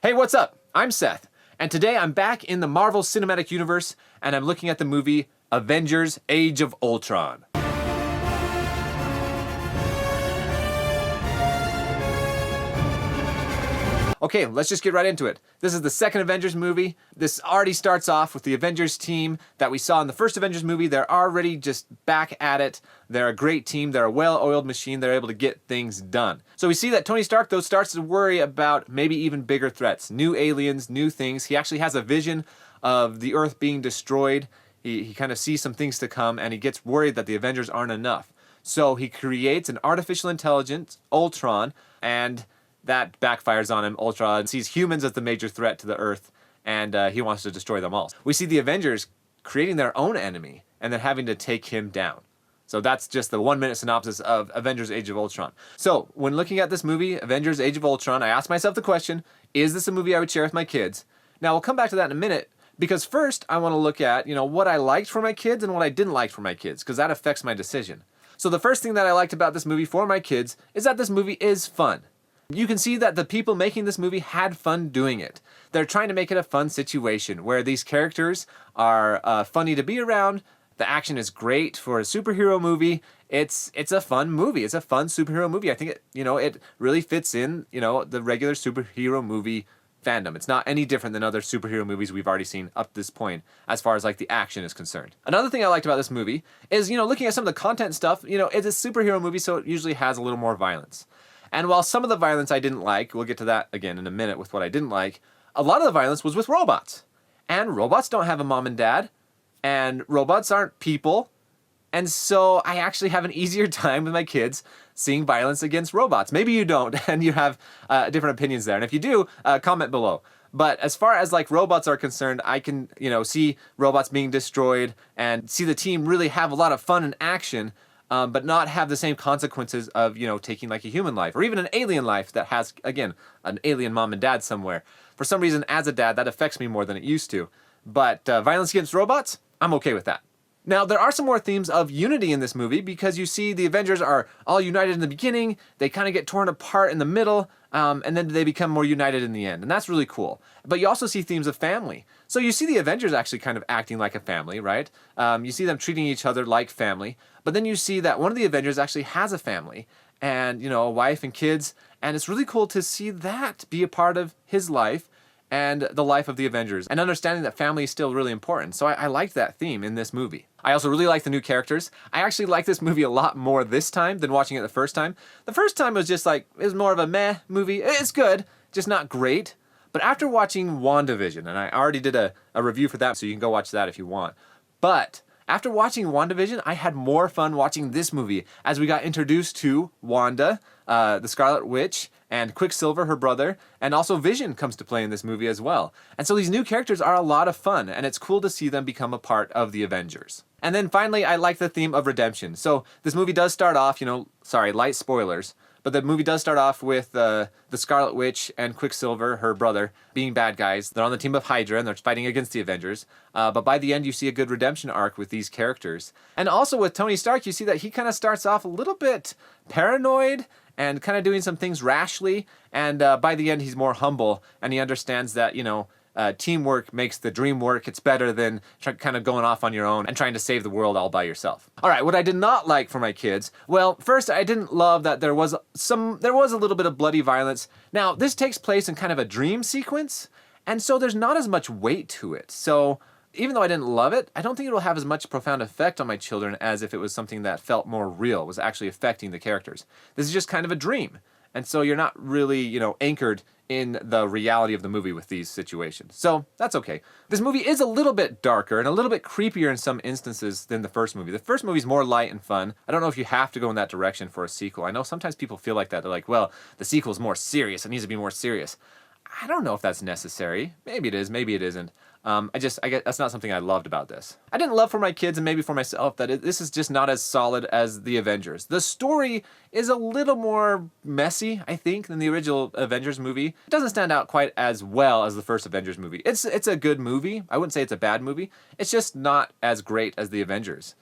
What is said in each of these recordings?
Hey, what's up? I'm Seth, and today I'm back in the Marvel Cinematic Universe, and I'm looking at the movie Avengers Age of Ultron. Okay, let's just get right into it. This is the second Avengers movie. This already starts off with the Avengers team that we saw in the first Avengers movie. They're already just back at it. They're a great team. They're a well-oiled machine. They're able to get things done. So we see that Tony Stark, though, starts to worry about maybe even bigger threats. New aliens, new things. He actually has a vision of the Earth being destroyed. He kind of sees some things to come, and he gets worried that the Avengers aren't enough. So he creates an artificial intelligence, Ultron, and that backfires on him. Ultron sees humans as the major threat to the Earth, and he wants to destroy them all. We see the Avengers creating their own enemy and then having to take him down. So that's just the 1-minute synopsis of Avengers Age of Ultron. So when looking at this movie, Avengers Age of Ultron, I asked myself the question, is this a movie I would share with my kids? Now we'll come back to that in a minute, because first I want to look at, what I liked for my kids and what I didn't like for my kids, because that affects my decision. So the first thing that I liked about this movie for my kids is that this movie is fun. You can see that the people making this movie had fun doing it. They're trying to make it a fun situation where these characters are funny to be around. The action is great for a superhero movie. It's a fun movie. It's a fun superhero movie. I think it really fits in, the regular superhero movie fandom. It's not any different than other superhero movies we've already seen up to this point as far as like the action is concerned. Another thing I liked about this movie is, looking at some of the content stuff, it's a superhero movie, so it usually has a little more violence. And while some of the violence I didn't like, we'll get to that again in a minute with what I didn't like, a lot of the violence was with robots. And robots don't have a mom and dad, and robots aren't people, and so I actually have an easier time with my kids seeing violence against robots. Maybe you don't, and you have different opinions there. And if you do, comment below. But as far as like robots are concerned, I can, see robots being destroyed and see the team really have a lot of fun and action, but not have the same consequences of, taking like a human life or even an alien life that has, again, an alien mom and dad somewhere. For some reason, as a dad, that affects me more than it used to. But violence against robots, I'm okay with that. Now, there are some more themes of unity in this movie because you see the Avengers are all united in the beginning, they kind of get torn apart in the middle, and then they become more united in the end, and that's really cool. But you also see themes of family. So you see the Avengers actually kind of acting like a family, right? You see them treating each other like family, but then you see that one of the Avengers actually has a family, and a wife and kids, and it's really cool to see that be a part of his life and the life of the Avengers, and understanding that family is still really important. So I liked that theme in this movie. I also really like the new characters. I actually like this movie a lot more this time than watching it the first time. The first time was just like, it was more of a meh movie. It's good, just not great. But after watching WandaVision, and I already did a review for that, so you can go watch that if you want. But after watching WandaVision, I had more fun watching this movie as we got introduced to Wanda, the Scarlet Witch, and Quicksilver, her brother, and also Vision comes to play in this movie as well. And so these new characters are a lot of fun, and it's cool to see them become a part of the Avengers. And then finally, I like the theme of redemption. So this movie does start off, light spoilers, but the movie does start off with the Scarlet Witch and Quicksilver, her brother, being bad guys. They're on the team of Hydra, and they're fighting against the Avengers. But by the end, you see a good redemption arc with these characters. And also with Tony Stark, you see that he kind of starts off a little bit paranoid and kind of doing some things rashly. And by the end, he's more humble, and he understands that, teamwork makes the dream work. It's better than kind of going off on your own and trying to save the world all by yourself. All right, what I did not like for my kids, well, first, I didn't love that there was a little bit of bloody violence. Now, this takes place in kind of a dream sequence, and so there's not as much weight to it. So even though I didn't love it, I don't think it'll have as much profound effect on my children as if it was something that felt more real, was actually affecting the characters. This is just kind of a dream. And so you're not really, anchored in the reality of the movie with these situations. So that's okay. This movie is a little bit darker and a little bit creepier in some instances than the first movie. The first movie is more light and fun. I don't know if you have to go in that direction for a sequel. I know sometimes people feel like that. They're like, well, the sequel is more serious. It needs to be more serious. I don't know if that's necessary. Maybe it is, maybe it isn't. I guess that's not something I loved about this. I didn't love for my kids and maybe for myself that this is just not as solid as the Avengers. The story is a little more messy, I think, than the original Avengers movie. It doesn't stand out quite as well as the first Avengers movie. It's a good movie. I wouldn't say it's a bad movie. It's just not as great as the Avengers.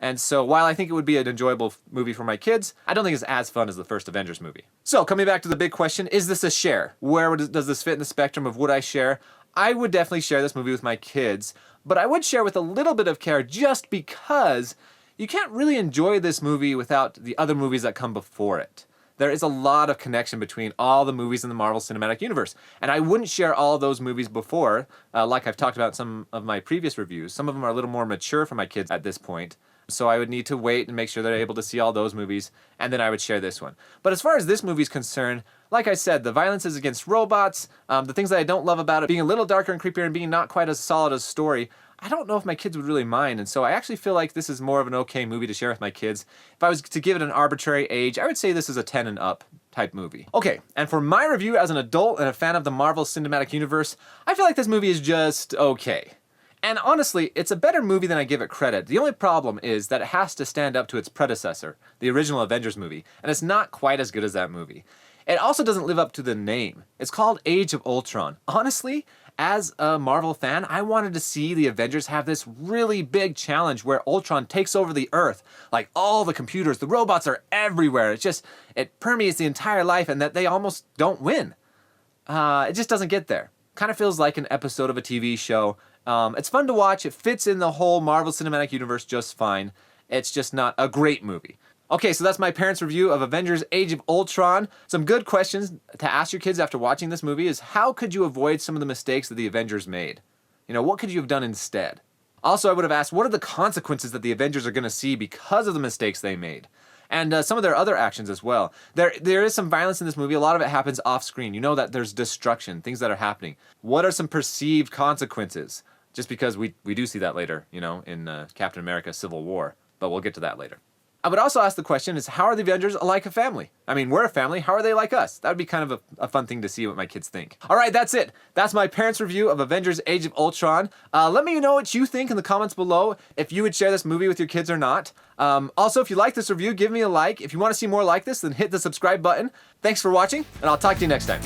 And so while I think it would be an enjoyable movie for my kids, I don't think it's as fun as the first Avengers movie. So coming back to the big question, is this a share? Where does this fit in the spectrum of would I share? I would definitely share this movie with my kids, but I would share with a little bit of care just because you can't really enjoy this movie without the other movies that come before it. There is a lot of connection between all the movies in the Marvel Cinematic Universe. And I wouldn't share all those movies before, like I've talked about in some of my previous reviews. Some of them are a little more mature for my kids at this point. So I would need to wait and make sure they're able to see all those movies, and then I would share this one. But as far as this movie is concerned, like I said, the violence is against robots, the things that I don't love about it, being a little darker and creepier and being not quite as solid a story, I don't know if my kids would really mind, and so I actually feel like this is more of an okay movie to share with my kids. If I was to give it an arbitrary age, I would say this is a 10 and up type movie. Okay, and for my review as an adult and a fan of the Marvel Cinematic Universe, I feel like this movie is just okay. And honestly, it's a better movie than I give it credit. The only problem is that it has to stand up to its predecessor, the original Avengers movie, and it's not quite as good as that movie. It also doesn't live up to the name. It's called Age of Ultron. Honestly, as a Marvel fan, I wanted to see the Avengers have this really big challenge where Ultron takes over the Earth. Like all the computers, the robots are everywhere. It permeates the entire life and that they almost don't win. It just doesn't get there. Kind of feels like an episode of a TV show. It's fun to watch. It fits in the whole Marvel Cinematic Universe just fine. It's just not a great movie. Okay, so that's my parents' review of Avengers Age of Ultron. Some good questions to ask your kids after watching this movie is how could you avoid some of the mistakes that the Avengers made? You know, what could you have done instead? Also, I would have asked, what are the consequences that the Avengers are going to see because of the mistakes they made? And some of their other actions as well. There is some violence in this movie. A lot of it happens off screen. You know that there's destruction, things that are happening. What are some perceived consequences? Just because we do see that later, you know, in Captain America Civil War. But we'll get to that later. I would also ask the question is, how are the Avengers like a family? I mean, we're a family. How are they like us? That would be kind of a fun thing to see what my kids think. All right, that's it. That's my parents' review of Avengers Age of Ultron. Let me know what you think in the comments below, if you would share this movie with your kids or not. Also, if you like this review, give me a like. If you want to see more like this, then hit the subscribe button. Thanks for watching, and I'll talk to you next time.